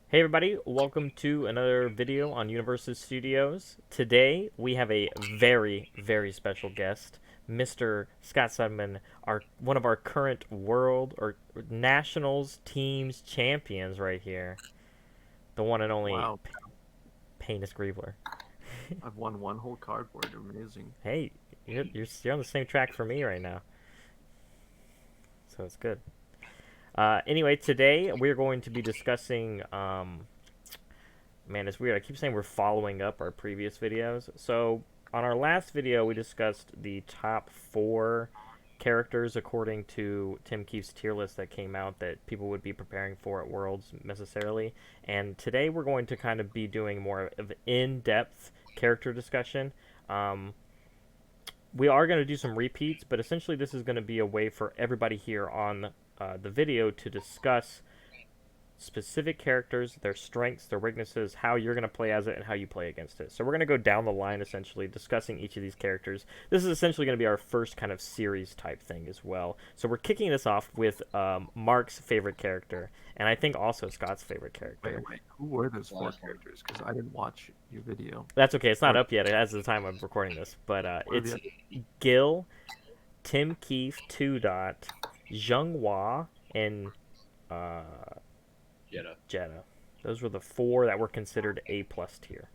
Hey everybody, welcome to another video on Universus Studios. Today we have a very, very special guest, Mr. Scott Sundman, one of our current world or nationals teams champions right here. The one and only Wow, Painus Grievler. I've won one whole cardboard. Amazing. Hey, you're on the same track for me right now, so it's good. Anyway, today we're going to be discussing man, it's weird. I keep saying we're following up our previous videos. So, on our last video, we discussed the top four characters according to Tim Keefe's tier list that came out that people would be preparing for at Worlds necessarily. And today we're going to kind of be doing more of in-depth character discussion. Um, we are going to do some repeats, but essentially this is going to be a way for everybody here on the video to discuss specific characters, their strengths, their weaknesses, how you're going to play as it, and how you play against it. So we're going to go down the line essentially discussing each of these characters. This is essentially going to be our first kind of series type thing as well. So we're kicking this off with Mark's favorite character, and I think also Scott's favorite character. Wait. Who were those four Last one. characters? Because I didn't watch your video. That's okay. It's not Or up yet as of the time I'm recording this, but what are the it's other? Gill, Tim Keefe, Two Dot, Zheng Hua, and uh, Jetta. Jetta. Those were the four that were considered A plus tier.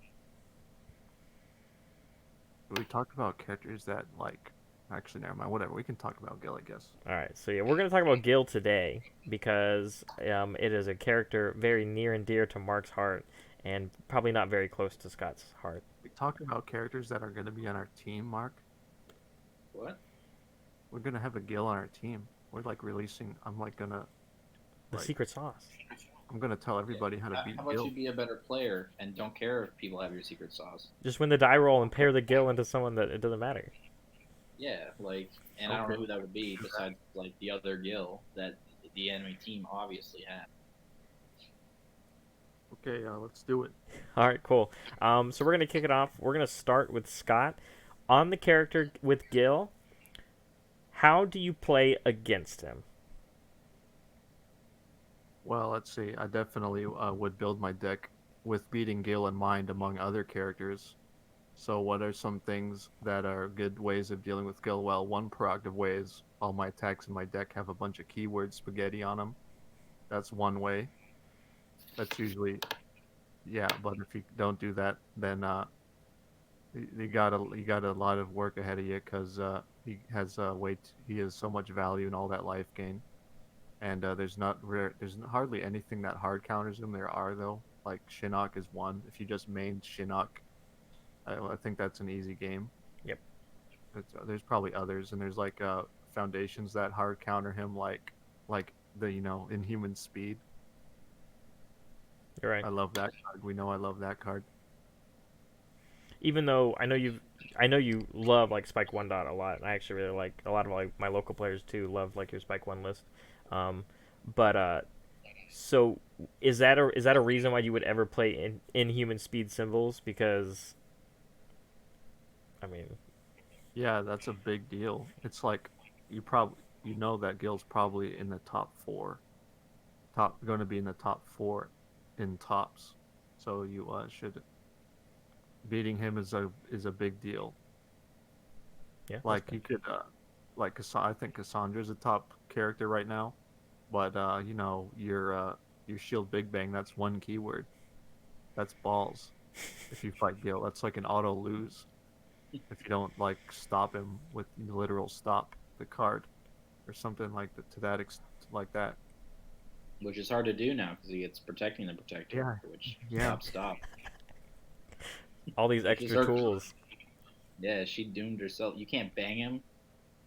We talked about characters that like. Actually, never mind. Whatever. We can talk about Gill, I guess. All right, so yeah, we're going to talk about Gill today because it is a character very near and dear to Mark's heart, and probably not very close to Scott's heart. We talked about characters that are going to be on our team. Mark, What? we're going to have a Gill on our team. We're like releasing. I'm like gonna The like. secret sauce. I'm gonna tell Yeah. everybody how to How beat about Gill. you be a better player and don't care if people have your secret sauce? Just win the die roll and pair the Gill into someone that it doesn't matter. Yeah, and I don't know Okay. who that would be besides like the other Gill that the enemy team obviously had. Okay. Let's do it. All right, cool. So we're going to kick it off. We're going to start with Scott. On the character with Gill, how do you play against him? Well, let's see. I definitely would build my deck with beating Gale in mind among other characters. So, what are some things that are good ways of dealing with Gale? Well, one proactive way is all my attacks in my deck have a bunch of keyword spaghetti on them. That's one way. That's usually, yeah. But if you don't do that, then you got a lot of work ahead of you because he has he has so much value and all that life gain. And there's hardly anything that hard counters him. There are though, like Shinnok is one. If you just main Shinnok, I think that's an easy game. Yep, There's probably others, and there's like foundations that hard counter him, like the inhuman speed. you're right. I love that card. We know I love that card. Even though I know you love like Spike One Dot a lot. And I actually really like a lot of like my local players too. Love like your Spike One list. Um, but so is that a reason why you would ever play in Inhuman Speed symbols? Because I mean, Yeah, that's a big deal. It's like you know that Gil's probably in the top four, top going to be in the top four in tops. So you should beating him is a big deal. yeah, that's Like fair. you could I think Cassandra's a top character right now, but your shield big bang, that's one keyword. That's balls. If you fight Gil, that's like an auto lose if you don't like stop him with literal stop the card or something to like that. Which is hard to do now because he gets protecting the protector, Yeah, which yeah, stop. All these Which is extra hard. tools. Yeah, she doomed herself. You can't bang him.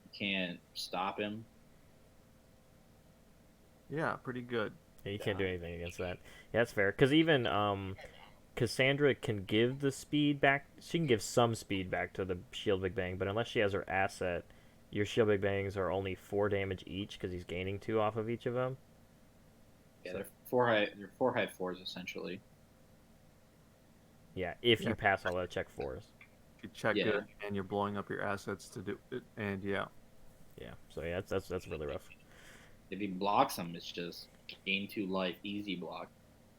You can't stop him. yeah, pretty good. Yeah, you can't Yeah. do anything against that. Yeah, that's fair. Because even Cassandra can give the speed back. She can give some speed back to the shield big bang, but unless she has her asset, your shield big bangs are only 4 damage each because he's gaining 2 off of each of them. Yeah, So they're four high fours essentially. yeah, if Yeah, you pass all the check fours. you check Yeah. good and you're blowing up your assets to do it, and yeah, Yeah, so yeah, that's really rough. If he blocks them, it's just gain two life, easy block.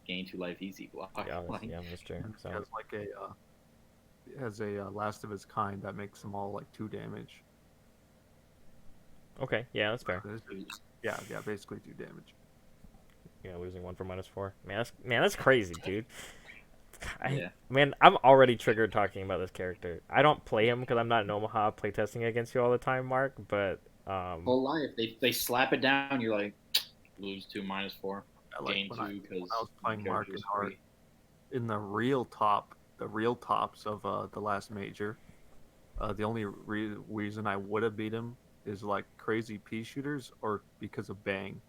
gain 2 life easy block. Yeah, Like, that's true. And So he has like a last of his kind that makes them all like 2 damage. okay, yeah, that's fair. Yeah, basically 2 damage. Yeah, losing one for -4. Man, that's crazy, dude. yeah. I'm already triggered talking about this character. I don't play him because I'm not in Omaha playtesting against you all the time, Mark. But Whole life. They slap it down, you're like, lose 2, -4. I like Gain when 2 when I because was my playing Mark character and is Hart free. in the real tops of the last major. The only reason I would have beat him is like crazy pea shooters or because of bang.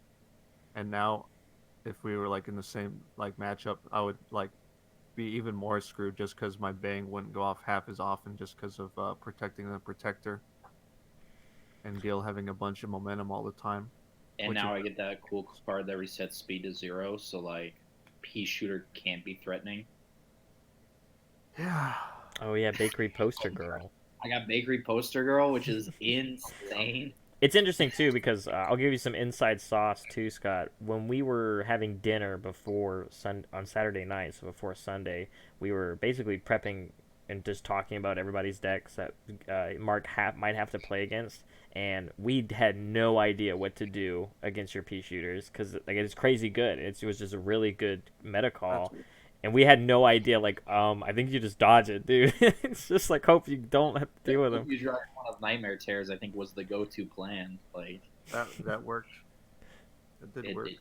And now, if we were like in the same like matchup, I would like be even more screwed just because my bang wouldn't go off half as often just because of protecting the protector and Gill having a bunch of momentum all the time. And Which is now I get that cool card that resets speed to 0, so like pea shooter can't be threatening. yeah, oh yeah, Bakery Poster Girl. I got Bakery Poster Girl, which is insane. It's interesting too because I'll give you some inside sauce too, Scott. When we were having dinner on Saturday night, so before Sunday, we were basically prepping and just talking about everybody's decks that Mark might have to play against, and we had no idea what to do against your pea shooters because like it's crazy good. It was just a really good meta that's call, and we had no idea. Like, I think you just dodge it, dude. It's just like hope you don't have to deal with them. You drive one of Nightmare Tears, I think, was the go-to plan. Like that worked. It did work. it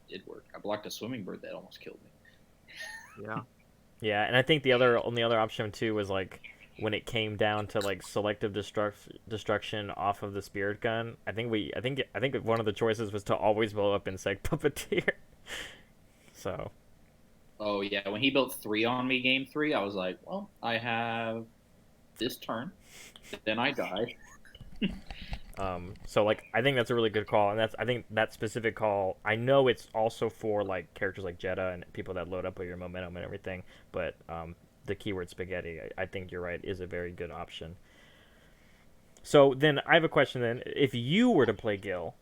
did work. I blocked a swimming bird that almost killed me. Yeah. Yeah, and I think only other option too was like when it came down to like selective destruction off of the spirit gun. I think one of the choices was to always blow up Insect Puppeteer. So Oh yeah, when he built 3 on me game 3, I was like, well, I have this turn, then I die. so like I think that's a really good call, and I think that specific call. I know it's also for like characters like Jetta and people that load up with your momentum and everything, but the keyword spaghetti, I think you're right, is a very good option. So then I have a question. Then, if you were to play Gill,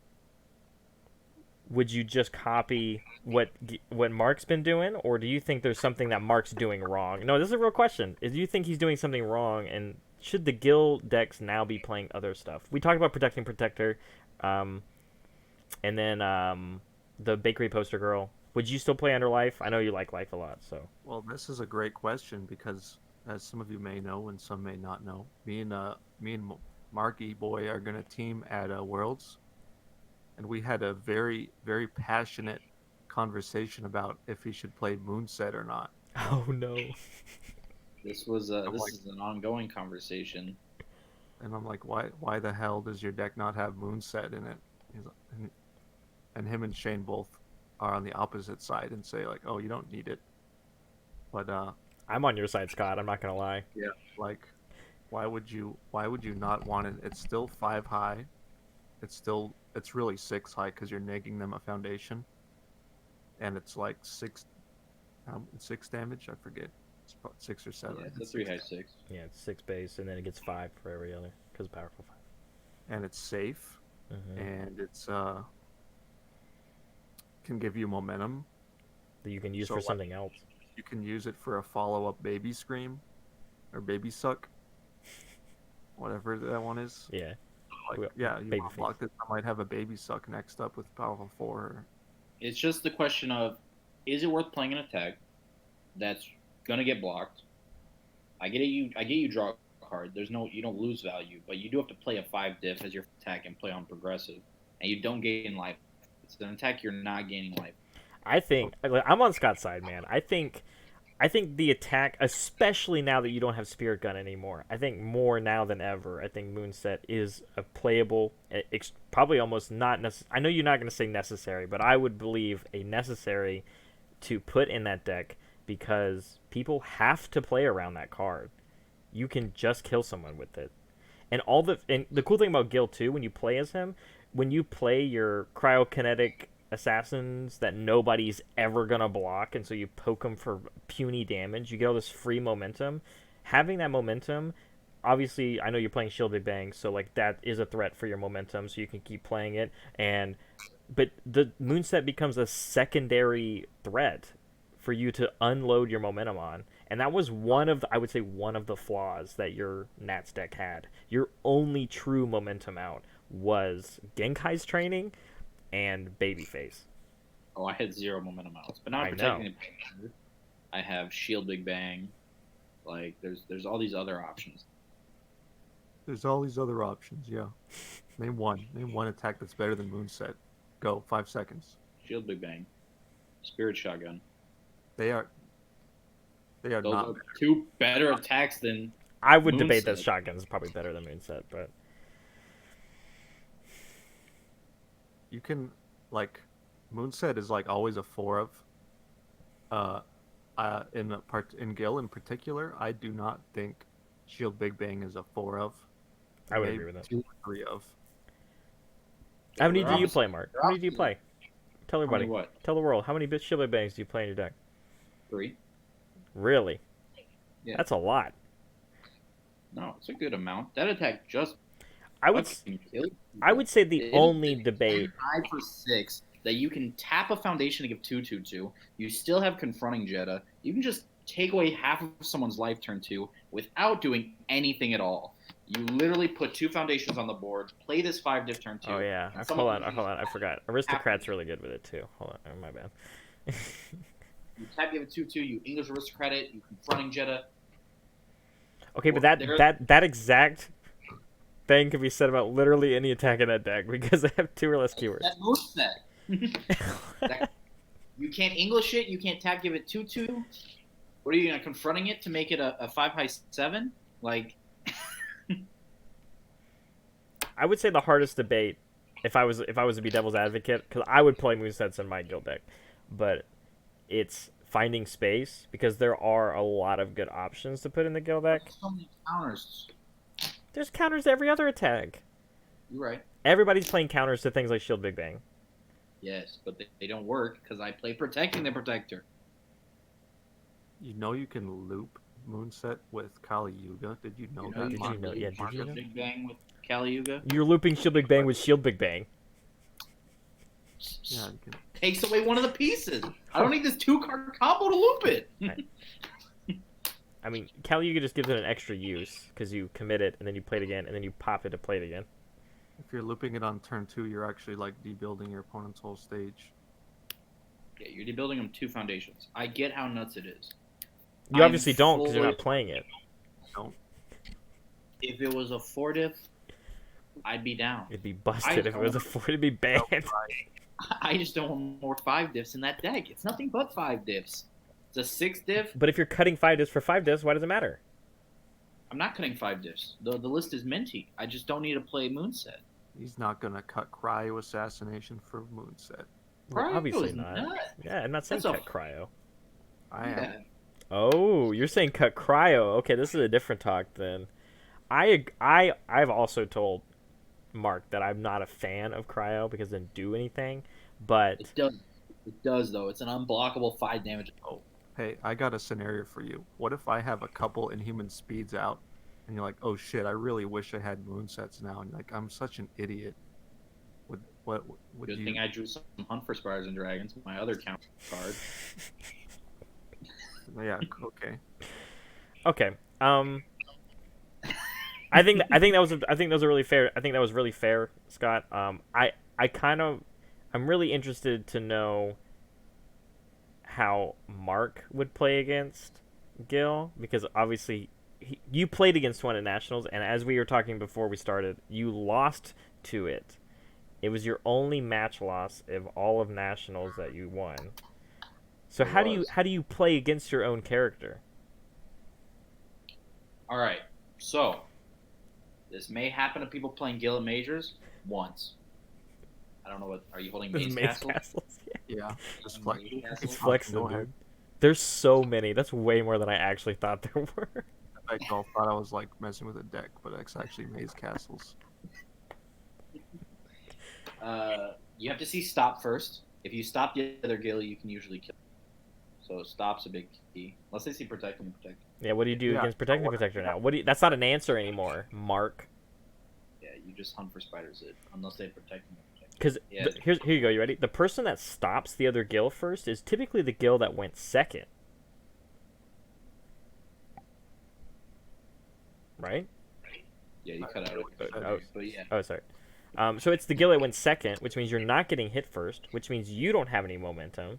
would you just copy what Mark's been doing, or do you think there's something that Mark's doing wrong? No, this is a real question. Do you think he's doing something wrong, and should the Gill decks now be playing other stuff? We talked about protecting Protector, and then the Bakery Poster Girl. Would you still play Under Life? I know you like Life a lot, so. Well, this is a great question because, as some of you may know and some may not know, me and Marky Boy are gonna team at Worlds, and we had a very very passionate conversation about if he should play Moonset or not. Oh no. This was I'm this like, is an ongoing conversation. and I'm like, why the hell does your deck not have Moonset in it? And him and Shane both are on the opposite side and say like, oh, you don't need it. But I'm on your side, Scott. I'm not gonna lie. yeah, like, why would you not want it? It's still 5 high. It's really 6 high because you're negging them a foundation, and it's like 6 damage. I forget. It's about 6 or 7. Yeah, it's a It's 3 6, high 6. Yeah, it's 6 base, and then it gets 5 for every other because powerful 5. and it's safe, Mm-hmm. and it's can give you momentum. That you can use So, for like, something else. you can use it for a follow-up baby scream or baby suck, whatever that one is. Yeah. Like, Well, yeah, you baby want face. to block this. I might have a baby suck next up with powerful 4. It's just the question of, is it worth playing an attack that's gonna get blocked? I get it. You draw a card. You don't lose value, but you do have to play a 5 diff as your attack and play on progressive, and you don't gain life. It's an attack you're not gaining life. I think I'm on Scott's side, man. I think the attack, especially now that you don't have Spirit Gun anymore, I think more now than ever, I think Moonset is a playable, probably almost not necessary. I know you're not going to say necessary, but I would believe a necessary to put in that deck because people have to play around that card. You can just kill someone with it. And the cool thing about Gill too, when you play as him, when you play your cryokinetic assassins that nobody's ever gonna block, and so you poke them for puny damage, you get all this free momentum. Having that momentum, obviously, I know you're playing Shield Big Bang, so like that is a threat for your momentum, so you can keep playing it. But the Moonset becomes a secondary threat for you to unload your momentum on. And that was one of the, I would say one of the flaws that your Nats deck had. Your only true momentum out was Genkai's training and Babyface. Oh, I had 0 momentum outs, but now I I'm protecting the. I have Shield Big Bang. Like there's all these other options. There's all these other options. Yeah. Name one. Name one attack that's better than Moonset. Go. 5 seconds. Shield Big Bang, Spirit Shotgun. They are Those not. are 2 better attacks than. I would debate that Moonset. Shotgun is probably better than Moonset, but You can like Moonset is like always a 4 of. In Gill in particular, I do not think Shield Big Bang is a 4 of. I would Maybe agree with that. 2 or 3 of. How many They're do you opposite. play, Mark? They're How many do you opposite. play? Tell How many everybody. what? Tell the world. How many Shield Big Bangs do you play in your deck? 3. Really? Yeah. That's a lot. No, it's a good amount. That attack just. I would fucking killed I would say the It is only a debate 5 for 6 that you can tap a foundation to give 2/2/2. You still have confronting Jeddah. You can just take away half of someone's life turn 2 without doing anything at all. You literally put 2 foundations on the board, play this 5 diff turn 2. Oh yeah. and Hold on, can hold on. I forgot. Aristocrat's really good with it too. Hold on. Oh, my bad. You tap, give it 2/2. You English Aristocrat it. You confronting Jeddah. Okay, but Well, there- that exact thing can be said about literally any attack in that deck because they have 2 or less keywords. That moves set. You can't English it. You can't tap, give it 2/2. What are you gonna confronting it to make it a 5 high 7? Like. I would say the hardest debate, if I was to be devil's advocate, because I would play Moonsets in my guild deck, but it's finding space because there are a lot of good options to put in the guild deck. So many counters. There's counters to every other attack. You're right. Everybody's playing counters to things like Shield Big Bang. Yes, but they don't work because I play protecting the protector. You know you can loop Moonset with Kali Yuga. Did you know You know that? you Did you know? Yeah, Mark? did you know? Big Bang with Kali Yuga You're looping Shield Big Bang with Shield Big Bang. Yeah, you can. takes away one of the pieces. I don't need this 2-card combo to loop it. I mean, Kali Yuga just gives it an extra use because you commit it and then you play it again and then you pop it to play it again. If you're looping it on turn 2, you're actually like debuilding your opponent's whole stage. Yeah, you're debuilding them 2 foundations. I get how nuts it is. You I'm obviously don't because you're not fully- playing it. Don't. If it was a 4 diff, I'd be down. It'd be busted if it was a 4 to be banned. I just don't want more 5 diffs in that deck. It's nothing but 5 diffs. It's a 6 diff. But if you're cutting 5 discs for 5 discs, why does it matter? I'm not cutting 5 diffs. The list is minty. I just don't need to play Moonset. He's not gonna cut Cryo Assassination for Moonset. Well, Cryo obviously is not. nuts. Yeah, I'm not saying That's a- cut cryo. I am. Yeah. Oh, you're saying cut cryo. Okay, this is a different talk then. I've also told Mark that I'm not a fan of cryo because it doesn't do anything, but It does. It does, though. It's an unblockable 5 damage. Oh, Hey, I got a scenario for you. What if I have a couple Inhuman Speeds out, and you're like, "Oh shit, I really wish I had Moonsets now," and you're like, "I'm such an idiot." Would good you? thing I drew some Hunt for Spiders and Dragons, my other count card. Yeah. Okay. okay. I think that was really fair. I think that was really fair, Scott. I'm really interested to know how Mark would play against Gill because obviously you played against one at Nationals, and as we were talking before we started, you lost to it. It was your only match loss of all of Nationals that you won. So It how was. do you play against your own character? All right, so this may happen to people playing Gill and Majors once. I don't know what. Are you holding This Maze is Maze Castle? Castles. Yeah. Yeah. Just flex. Maze Castle? It's flexing, Go ahead. dude. There's so many. That's way more than I actually thought there were. I all thought I was like messing with a deck, but it's actually Maze Castles. You have to see stop first. If you stop the other Gill, you can usually kill. So stop's a big key. Unless they see protect and protect. Yeah, what do you do Yeah, against Protecting the what- Protector now? That's not an answer anymore, Mark. Yeah, you just Hunt for Spiders it. Unless they protect and protect. Because Yeah. here you go. You ready? The person that stops the other Gill first is typically the Gill that went second, right? Yeah, you cut out a Oh, few oh, there, but yeah. oh, sorry. So it's the Gill that went second, which means you're not getting hit first, which means you don't have any momentum,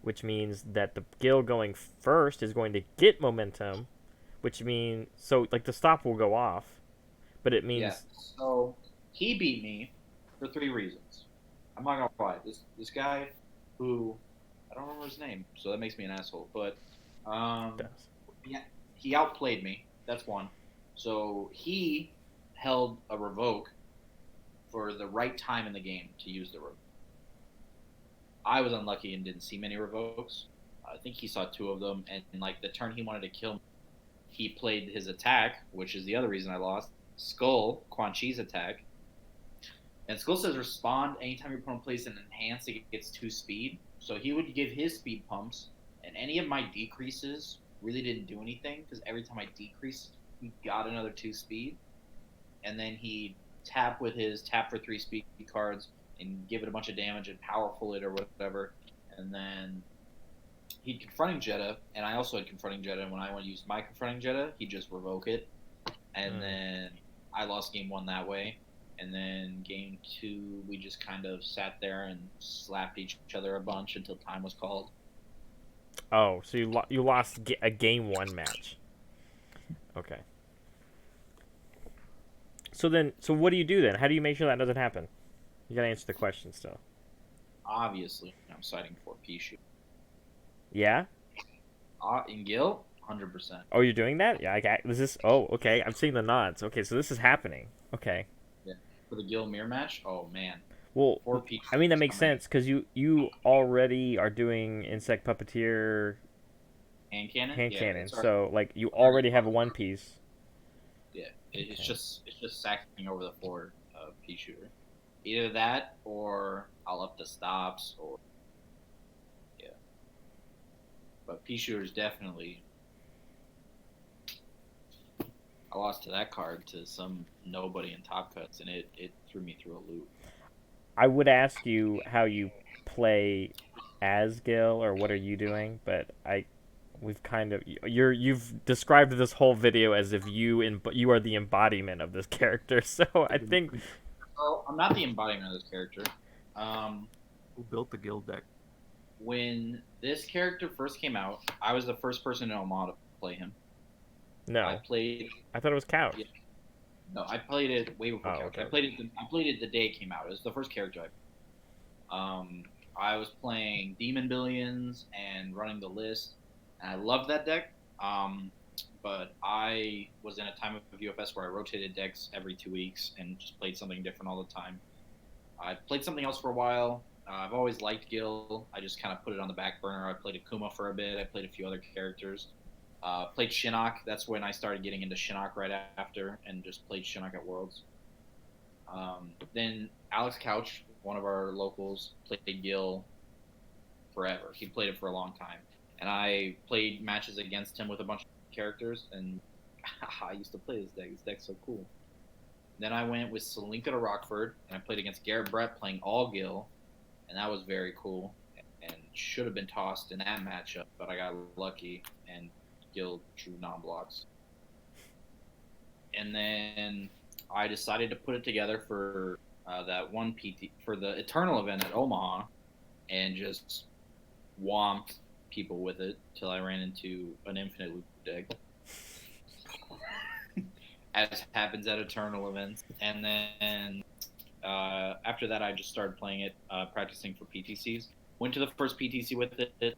which means that the Gill going first is going to get momentum, which means so like the stop will go off, but it Yeah. means So he beat me for 3 reasons. I'm not gonna lie. This guy who I don't remember his name, so that makes me an asshole. But it um, does. yeah, he outplayed me. That's one. So he held a revoke for the right time in the game to use the revoke. I was unlucky and didn't see many revokes. I think he saw 2 of them, and like the turn he wanted to kill me, he played his attack, which is the other reason I lost. Skull, Quan Chi's attack. And Skull says respond anytime your opponent plays an enhance, it gets 2 speed. So he would give his speed pumps, and any of my decreases really didn't do anything because every time I decreased, he got another 2 speed. And then he'd tap with his tap for 3 speed cards and give it a bunch of damage and powerful it or whatever. And then he'd confronting Jetta, and I also had confronting Jetta. And when I want to use my confronting Jetta, he'd just revoke it. And then I lost game 1 that way. And then game 2, we just kind of sat there and slapped each other a bunch until time was called. Oh, so you lost a game 1 match. Okay. So what do you do then? How do you make sure that doesn't happen? You gotta answer the question still. Obviously, I'm citing for Pichu. Yeah. In Gill, 100%. Oh, you're doing that? Yeah. Is this? Oh, okay. I'm seeing the nods. Okay, so this is happening. Okay. Yeah. For the Gill mirror match, oh man. Well, 4 Pichu I mean that is makes coming. sense because you already are doing insect puppeteer Hand cannon? hand Yeah, cannon, it's already, so like you already already have a one piece. yeah. It's Okay. just sacking over the floor pea shooter. Either that or I'll up the stops or yeah. But pea shooter's definitely I lost to that card to some nobody in top cuts and it threw me through a loop. I would ask you how you play as Gil or what are you doing, but we've kind of you've described this whole video as if you are the embodiment of this character. So I think So I'm not the embodiment of this character. Um, Who built the guild deck? when this character first came out, I was the first person in Omaha to play him. I no, played I thought it was Couch. yeah, no, I played it way before Oh, Couch. okay. I played it the day it came out. It was the first character I was playing Demon Billions and running the list, and I loved that deck. But I was in a time of UFS where I rotated decks every 2 weeks and just played something different all the time. I played something else for a while. I've always liked Gill. I just kind of put it on the back burner. I played Akuma for a bit. I played a few other characters. Played Shinnok. That's when I started getting into Shinnok right after, and just played Shinnok at Worlds. Then Alex Couch, one of our locals, played Gill forever. He played it for a long time, and I played matches against him with a bunch of characters, and I used to play this deck. This deck's so cool. Then I went with Selinka to Rockford, and I played against Garrett Brett playing all Gill, and that was very cool. And should have been tossed in that matchup, but I got lucky, and Gill drew non-blocks. And then I decided to put it together for that one PT for the Eternal event at Omaha, and just whomped people with it till I ran into an infinite loop deck, as happens at Eternal events. And then after that, I just started playing it, practicing for PTCs. Went to the first PTC with it,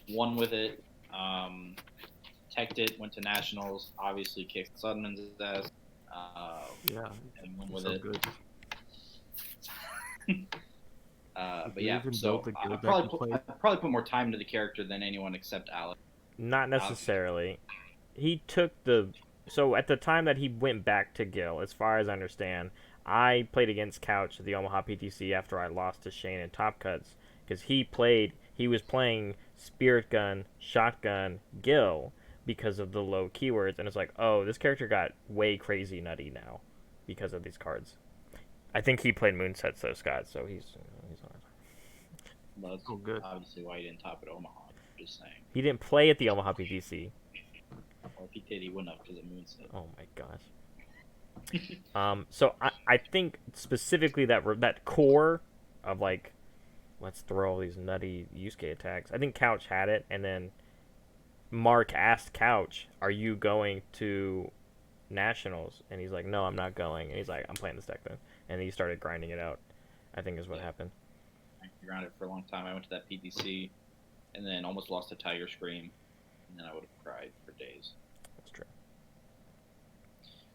won with it, teched it, went to nationals, obviously kicked Sundman's ass, Yeah, and won he's with so it. good. But you yeah, even so built the I guild deck probably you put, played? I probably put more time into the character than anyone except Alex. Not necessarily. He took the so at the time that he went back to Gil, as far as I understand, I played against Couch at the Omaha PTC after I lost to Shane in Top Cuts because he was playing Spirit Gun, Shotgun, Gil because of the low keywords, and it's like, oh, this character got way crazy nutty now because of these cards. I think he played Moonsets though, Scott. So he's on it. Well, that's Oh, good. obviously why he didn't top at Omaha. I'm just saying. He didn't play at the Omaha PTC. Or if he did, he wouldn't have because of Moonset. Oh my gosh. So I think specifically that core of like, let's throw all these nutty Yusuke attacks. I think Couch had it, and then Mark asked Couch, "Are you going to Nationals?" And he's like, "No, I'm not going." And he's like, "I'm playing this deck then." And he started grinding it out. I think is what happened. I grounded for a long time. I went to that PTC, and then almost lost to Tiger Scream, and then I would have cried for days. That's true.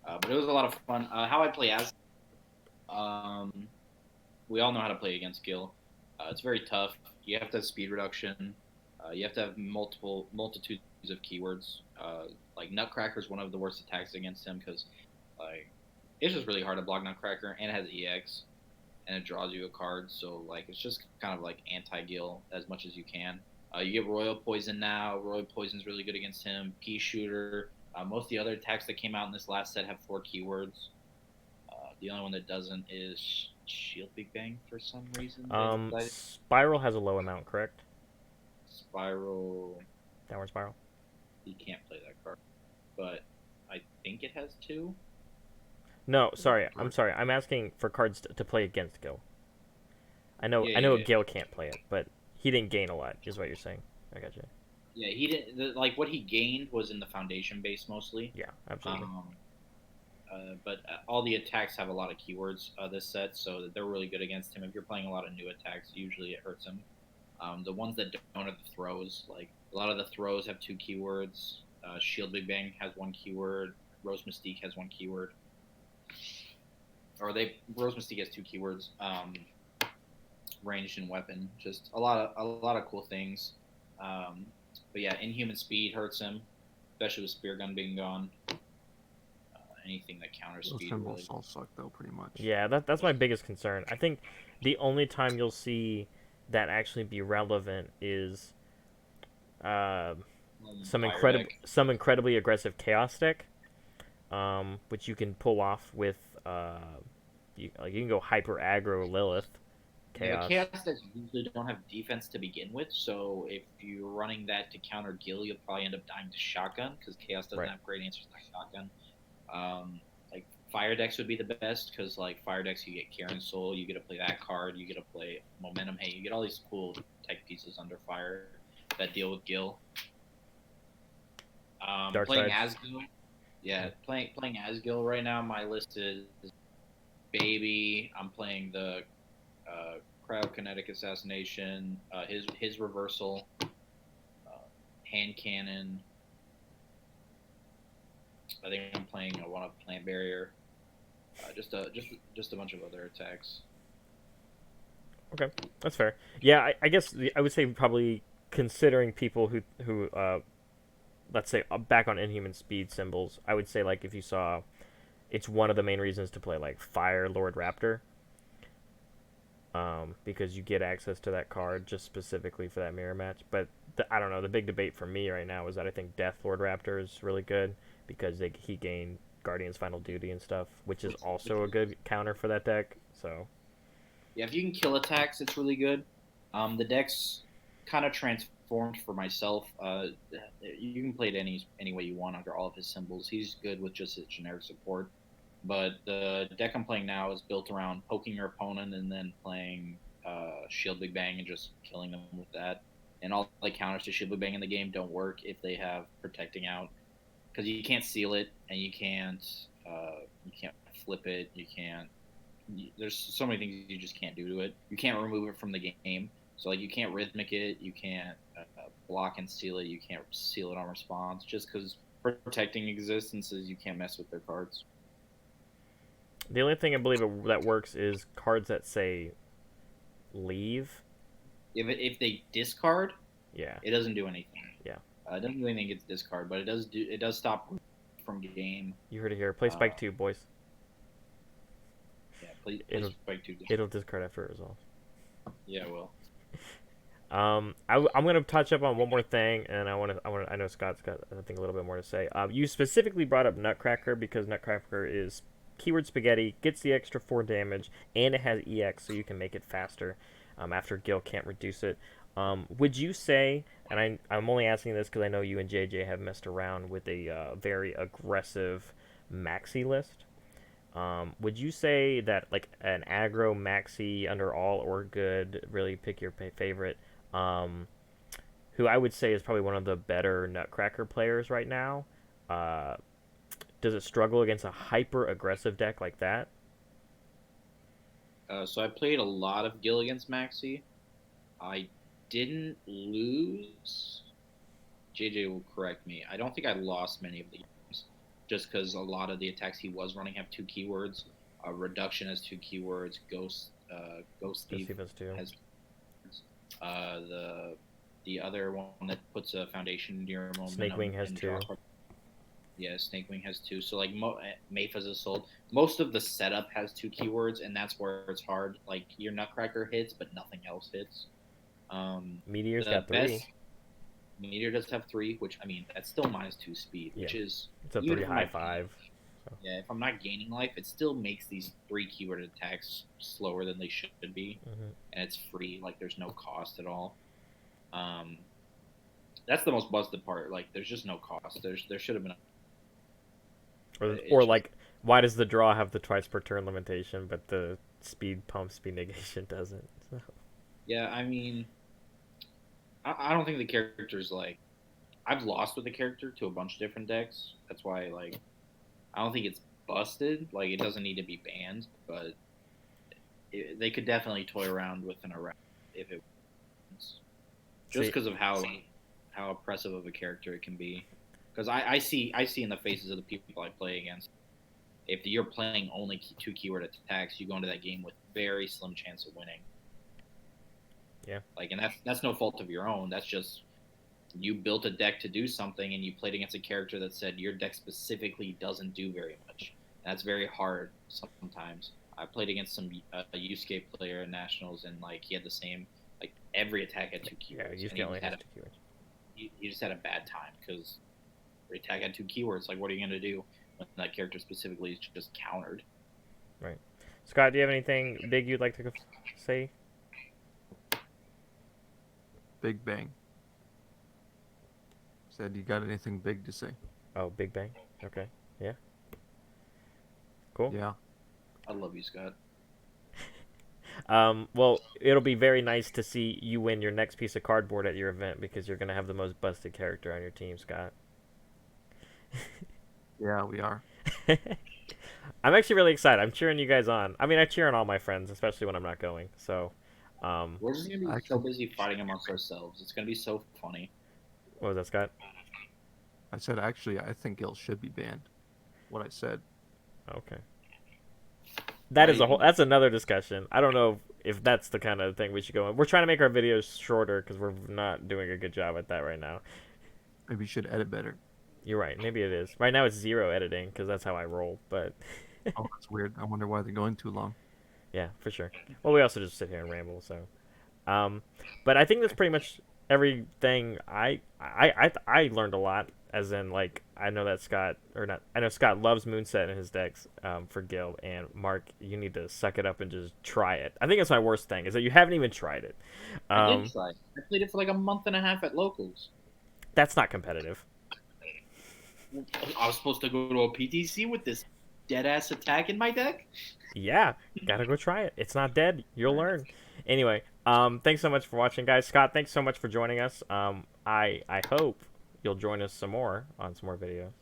But it was a lot of fun. How I play as, we all know how to play against Gill. It's very tough. You have to have speed reduction. You have to have multitudes of keywords. Like Nutcracker is one of the worst attacks against him because like it's just really hard to block Nutcracker, and it has EX, and it draws you a card. So like it's just kind of like anti-Gill as much as you can. You get Royal Poison now. Royal Poison's really good against him. Pea Shooter. Most of the other attacks that came out in this last set have 4 keywords. The only one that doesn't is Shield Big Bang for some reason. Spiral has a low amount, correct? Spiral. Downward Spiral. He can't play that card, but I think it has 2. No, sorry. I'm sorry. I'm asking for cards to play against Gill. I know Yeah. Gill can't play it, but he didn't gain a lot, is what you're saying. I got you. Yeah, he didn't like what he gained was in the foundation base mostly. Yeah, absolutely. But all the attacks have a lot of keywords this set, so they're really good against him. If you're playing a lot of new attacks, usually it hurts him. The ones that don't are the throws. Like a lot of the throws have 2 keywords. Shield Big Bang has 1 keyword. Rose Mystique has 1 keyword. Rose Mystique has 2 keywords. Ranged and weapon, just a lot of cool things. But yeah, Inhuman Speed hurts him, especially with Spear Gun being gone. Anything that counters Those speed symbols really. all suck though, pretty much. Yeah, that's my biggest concern. I think the only time you'll see that actually be relevant is some incredibly aggressive Chaos deck, which you can pull off with you can go hyper aggro Lilith. Chaos. Yeah, Chaos decks usually don't have defense to begin with, so if you're running that to counter Gill, you'll probably end up dying to Shotgun because Chaos doesn't have great answers to Shotgun. Like Fire decks would be the best because like Fire decks you get Karen Soul, you get to play that card, you get to play Momentum Hay, you get all these cool tech pieces under Fire that deal with Gill. Playing as Gill, playing as Gill right now. My list is Baby. I'm playing the Cryokinetic Assassination, his Reversal, Hand Cannon. I think I'm playing a 1-up Plant Barrier. Just a bunch of other attacks. Okay, that's fair. Yeah, I guess I would say probably considering people who let's say back on Inhuman Speed symbols, I would say like if you saw, it's one of the main reasons to play like Fire Lord Raptor. Because you get access to that card just specifically for that mirror match. But I don't know. The big debate for me right now is that I think Death Lord Raptor is really good because he gained Guardian's Final Duty and stuff, which is also a good counter for that deck. So yeah, if you can kill attacks, it's really good. The deck's kind of transformed for myself. You can play it any way you want under all of his symbols. He's good with just his generic support. But the deck I'm playing now is built around poking your opponent and then playing Shield Big Bang and just killing them with that. And all the counters to Shield Big Bang in the game don't work if they have Protecting Out, because you can't seal it and you can't flip it. There's so many things you just can't do to it. You can't remove it from the game. So like you can't rhythmic it. You can't block and seal it. You can't seal it on response just because protecting existences. You can't mess with their cards. The only thing I believe that works is cards that say leave. If they discard, yeah, it doesn't do anything. Yeah, it doesn't do anything against discard, but it does stop from game. You heard it here. Play Spike 2, boys. Yeah, play Spike 2. It'll discard after it resolves. Yeah, well. I'm gonna touch up on one more thing, and I know Scott's got I think a little bit more to say. You specifically brought up Nutcracker because Nutcracker is keyword spaghetti, gets the extra 4 damage, and it has EX, so you can make it faster after Gill can't reduce it. Would you say, and I'm only asking this because I know you and JJ have messed around with a very aggressive maxi list. Would you say that like an aggro maxi under all or good, really pick your favorite, who I would say is probably one of the better Nutcracker players right now, uh, does it struggle against a hyper aggressive deck like that? So I played a lot of Gill against Maxi. I didn't lose. JJ will correct me. I don't think I lost many of the games, just because a lot of the attacks he was running have 2 keywords. Reduction has 2 keywords. Ghost Thief Thief has 2. has the other one that puts a foundation into your momentum. Snakewing has 2. Yeah, Snakewing has 2. So like Mayfa's Assault, most of the setup has 2 keywords, and that's where it's hard. Like your Nutcracker hits, but nothing else hits. Meteor's got 3. Meteor does have 3, which I mean that's still -2 speed, which is it's a pretty high 5. So. Yeah, if I'm not gaining life, it still makes these 3 keyword attacks slower than they should be, and it's free. Like there's no cost at all. That's the most busted part. Like there's just no cost. There should have been. Or like, why does the draw have the twice per turn limitation, but the speed negation doesn't? So. Yeah, I mean, I don't think the character's like. I've lost with the character to a bunch of different decks. That's why, like, I don't think it's busted. Like, it doesn't need to be banned, but they could definitely toy around with an around if it was. Just because of how oppressive of a character it can be. Because I see in the faces of the people I play against, if you're playing only 2 keyword attacks, you go into that game with very slim chance of winning. Yeah. Like, and that's no fault of your own. That's just you built a deck to do something, and you played against a character that said your deck specifically doesn't do very much. And that's very hard sometimes. I played against some Yusuke player in Nationals, and like he had the same, like every attack had 2 keywords. Yeah, Yusuke only has 2 keywords. He just had a bad time because every attack had 2 keywords. Like, what are you gonna do when that character specifically is just countered? Right. Scott, do you have anything big you'd like to say? Big Bang. Said you got anything big to say? Oh, Big Bang. Okay. Yeah. Cool. Yeah. I love you, Scott. Well, it'll be very nice to see you win your next piece of cardboard at your event because you're gonna have the most busted character on your team, Scott. Yeah, we are. I'm actually really excited. I'm cheering you guys on. I mean, I cheer on all my friends, especially when I'm not going. So, we're just gonna be so busy fighting amongst ourselves. It's gonna be so funny. What was that, Scott? I said actually, I think Gill should be banned. What I said. Okay. That's another discussion. I don't know if that's the kind of thing we should go in. We're trying to make our videos shorter because we're not doing a good job at that right now. Maybe you should edit better. You're right. Maybe it is. Right now it's 0 editing because that's how I roll. But oh, that's weird. I wonder why they're going too long. Yeah, for sure. Well, we also just sit here and ramble. So, but I think that's pretty much everything. I learned a lot. As in, like, I know that Scott loves Moonset in his decks for Gill, and Mark, you need to suck it up and just try it. I think that's my worst thing, is that you haven't even tried it. I did try it. I played it for like a month and a half at locals. That's not competitive. I was supposed to go to a PTC with this dead-ass attack in my deck? Yeah, gotta go try it. It's not dead. You'll learn. Anyway, thanks so much for watching, guys. Scott, thanks so much for joining us. I hope you'll join us some more on some more videos.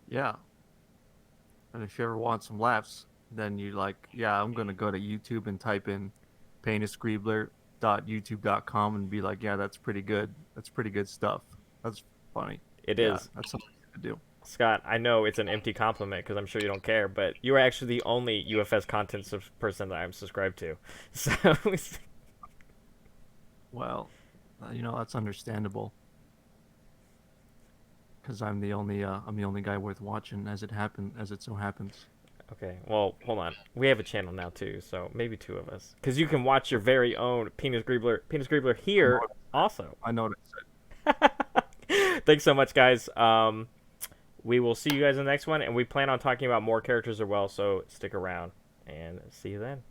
Yeah. And if you ever want some laughs, then you I'm going to go to YouTube and type in painascribbler.youtube.com and be like, yeah, that's pretty good. That's pretty good stuff. That's funny. It is. That's something to do. Scott, I know it's an empty compliment because I'm sure you don't care, but you are actually the only UFS content person that I'm subscribed to. So, well, that's understandable. Because I'm the only guy worth watching as it so happens. Okay, well, hold on. We have a channel now too, so maybe 2 of us. Because you can watch your very own Penis Griebler here also. I know what I said. Thanks so much, guys. we will see you guys in the next one, and we plan on talking about more characters as well. So stick around and see you then.